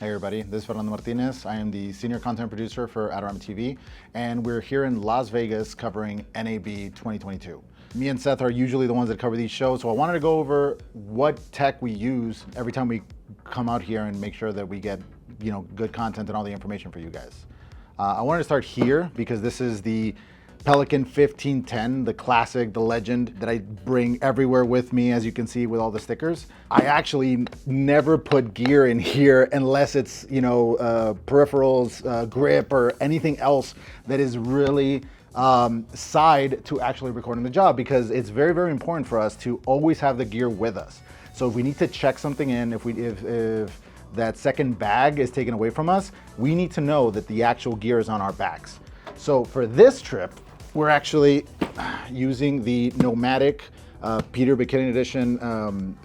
Hey everybody, this is Fernando Martinez. I am the senior content producer for Adorama TV, and we're here in Las Vegas covering NAB 2022. Me and Seth are usually the ones that cover these shows, so I wanted to go over what tech we use every time we come out here and make sure that we get, good content and all the information for you guys. I wanted to start here because this is the Pelican 1510, the classic, the legend that I bring everywhere with me, as you can see with all the stickers. I actually never put gear in here unless it's, peripherals, grip, or anything else that is really side to actually recording the job, because it's very, very important for us to always have the gear with us. So if we need to check something in, if that second bag is taken away from us, we need to know that the actual gear is on our backs. So for this trip, we're actually using the Nomatic Peter McKinnon edition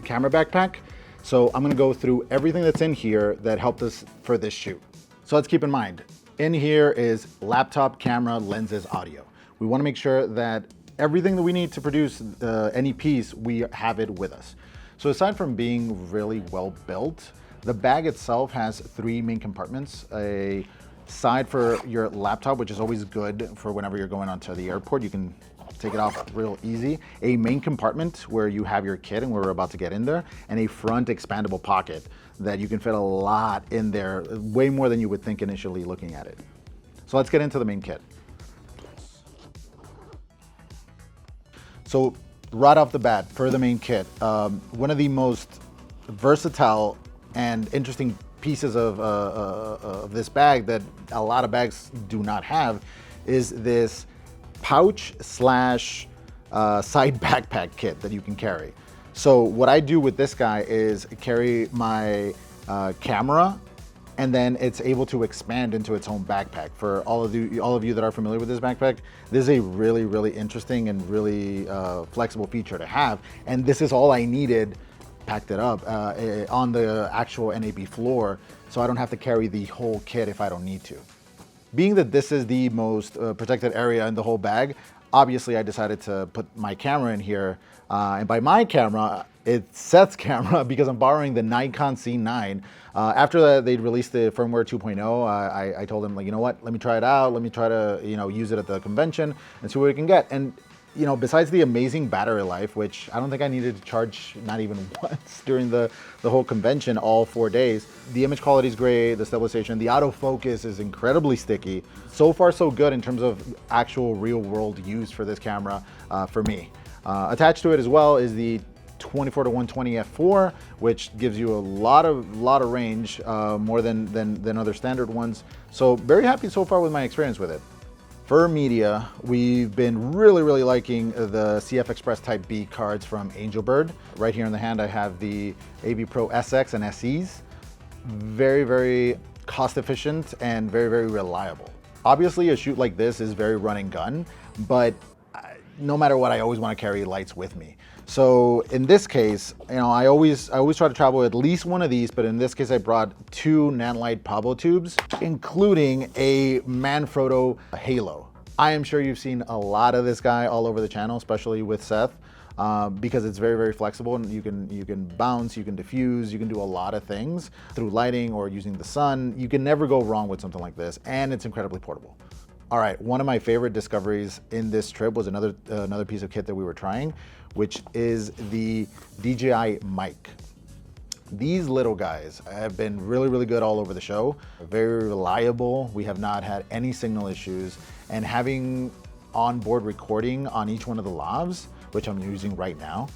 camera backpack. So I'm gonna go through everything that's in here that helped us for this shoot. So let's keep in mind, in here is laptop, camera, lenses, audio. We wanna make sure that everything that we need to produce any piece, we have it with us. So aside from being really well built, the bag itself has 3 main compartments. A side for your laptop, which is always good for whenever you're going onto the airport. You can take it off real easy. A main compartment where you have your kit and we're about to get in there, and a front expandable pocket that you can fit a lot in there, way more than you would think initially looking at it. So let's get into the main kit. So right off the bat, for the main kit, one of the most versatile and interesting pieces of this bag that a lot of bags do not have is this pouch slash side backpack kit that you can carry. So what I do with this guy is carry my camera, and then it's able to expand into its own backpack. For all of you that are familiar with this backpack, this is a really, really interesting and really flexible feature to have. And this is all I needed, packed it up on the actual NAB floor, so I don't have to carry the whole kit if I don't need to. Being that this is the most protected area in the whole bag, obviously I decided to put my camera in here. And by my camera, it's Seth's camera, because I'm borrowing the Nikon C9. After that, they'd released the firmware 2.0, I told him, like, you know what, let me try it out. Let me try to, use it at the convention and see what we can get. And besides the amazing battery life, which I don't think I needed to charge not even once during the whole convention, all 4 days, the image quality is great, the stabilization, the autofocus is incredibly sticky. So far, so good in terms of actual real world use for this camera for me. Attached to it as well is the 24-120 f4, which gives you a lot of range, more than other standard ones. So very happy so far with my experience with it. For media, we've been really liking the CF Express Type B cards from AngelBird. Right here in the hand, I have the AV Pro SX and SEs. Very cost efficient and very reliable. Obviously, a shoot like this is very run and gun, but no matter what, I always want to carry lights with me. So in this case, I always try to travel with at least one of these, but in this case, I brought 2 Nanlite Pablo tubes, including a Manfrotto Halo. I am sure you've seen a lot of this guy all over the channel, especially with Seth, because it's very flexible, and you can bounce, you can diffuse, you can do a lot of things through lighting or using the sun. You can never go wrong with something like this, and it's incredibly portable. All right, one of my favorite discoveries in this trip was another piece of kit that we were trying, which is the DJI mic. These little guys have been really good all over the show. Very reliable. We have not had any signal issues, and having onboard recording on each one of the lavs, which I'm using right now,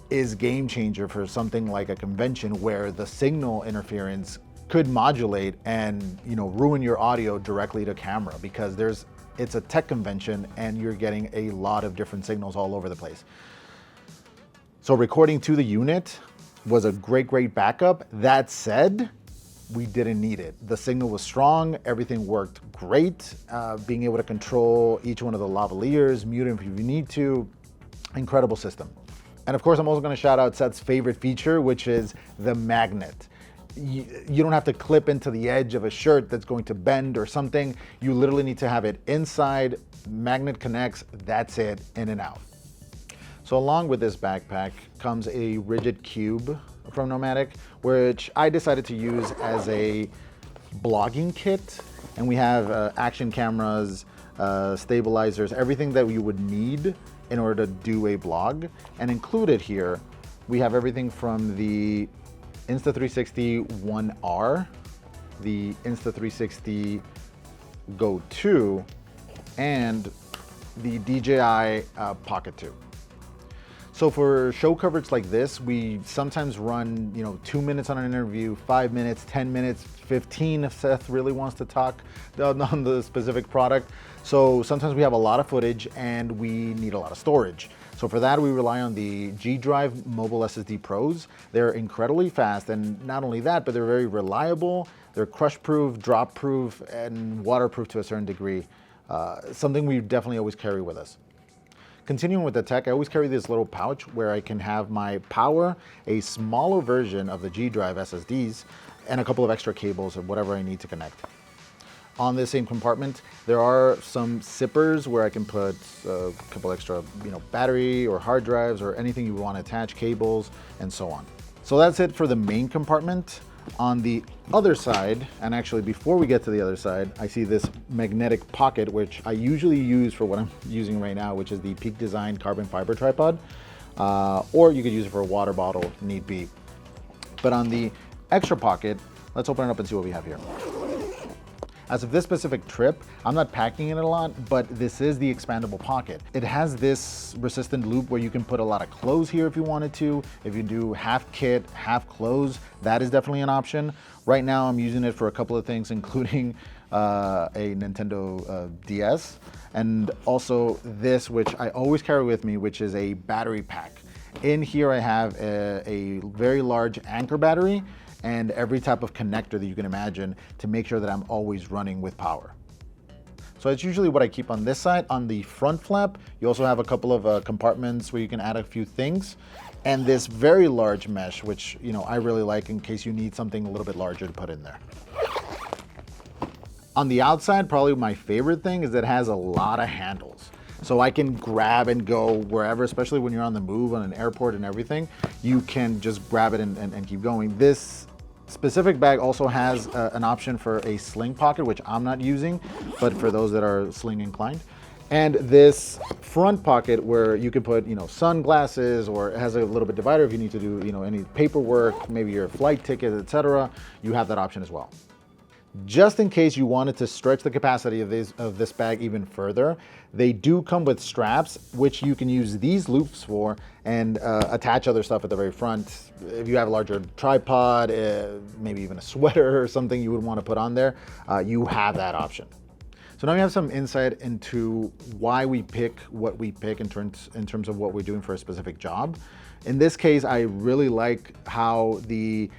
is game changer for something like a convention where the signal interference could modulate and ruin your audio directly to camera, because it's a tech convention and you're getting a lot of different signals all over the place. So recording to the unit was a great backup. That said, we didn't need it. The signal was strong, everything worked great. Being able to control each one of the lavaliers, mute them if you need to, incredible system. And of course, I'm also gonna shout out Seth's favorite feature, which is the magnet. You don't have to clip into the edge of a shirt that's going to bend or something. You literally need to have it inside, magnet connects, that's it, in and out. So along with this backpack comes a rigid cube from Nomatic, which I decided to use as a blogging kit. And we have action cameras, stabilizers, everything that you would need in order to do a blog. And included here, we have everything from the Insta360 1R, the Insta360 Go 2, and the DJI Pocket 2. So for show coverage like this, we sometimes run, 2 minutes on an interview, 5 minutes, 10 minutes, 15 if Seth really wants to talk on the specific product. So sometimes we have a lot of footage and we need a lot of storage. So for that, we rely on the G Drive Mobile SSD Pros. They're incredibly fast, and not only that, but they're very reliable. They're crush-proof, drop-proof, and waterproof to a certain degree. Something we definitely always carry with us. Continuing with the tech, I always carry this little pouch where I can have my power, a smaller version of the G Drive SSDs, and a couple of extra cables of whatever I need to connect. On this same compartment, there are some zippers where I can put a couple extra, battery or hard drives or anything you want to attach, cables, and so on. So that's it for the main compartment. On the other side, and actually before we get to the other side, I see this magnetic pocket, which I usually use for what I'm using right now, which is the Peak Design carbon fiber tripod, or you could use it for a water bottle if need be. But on the extra pocket, let's open it up and see what we have here. As of this specific trip, I'm not packing it a lot, but this is the expandable pocket. It has this resistant loop where you can put a lot of clothes here if you wanted to. If you do half kit, half clothes, that is definitely an option. Right now, I'm using it for a couple of things, including a Nintendo DS, and also this, which I always carry with me, which is a battery pack. In here, I have a very large Anker battery and every type of connector that you can imagine to make sure that I'm always running with power. So it's usually what I keep on this side. On the front flap, you also have a couple of compartments where you can add a few things. And this very large mesh, which I really like in case you need something a little bit larger to put in there. On the outside, probably my favorite thing is that it has a lot of handles. So I can grab and go wherever, especially when you're on the move, on an airport and everything, you can just grab it and keep going. This specific bag also has an option for a sling pocket, which I'm not using, but for those that are sling inclined. And this front pocket where you can put, sunglasses, or it has a little bit divider if you need to do, any paperwork, maybe your flight ticket, etc. You have that option as well. Just in case you wanted to stretch the capacity of this bag even further, they do come with straps, which you can use these loops for and attach other stuff at the very front. If you have a larger tripod, maybe even a sweater or something you would want to put on there, you have that option. So now we have some insight into why we pick what we pick in terms of what we're doing for a specific job. In this case, I really like how the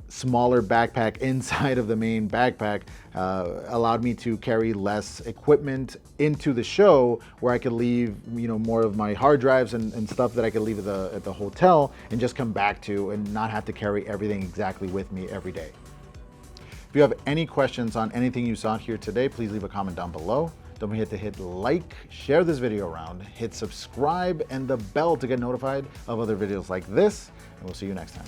smaller backpack inside of the main backpack allowed me to carry less equipment into the show, where I could leave more of my hard drives and stuff that I could leave at the hotel and just come back to, and not have to carry everything exactly with me every day. If you have any questions on anything you saw here today, please leave a comment down below. Don't forget to hit like, share this video around, hit subscribe and the bell to get notified of other videos like this, and we'll see you next time.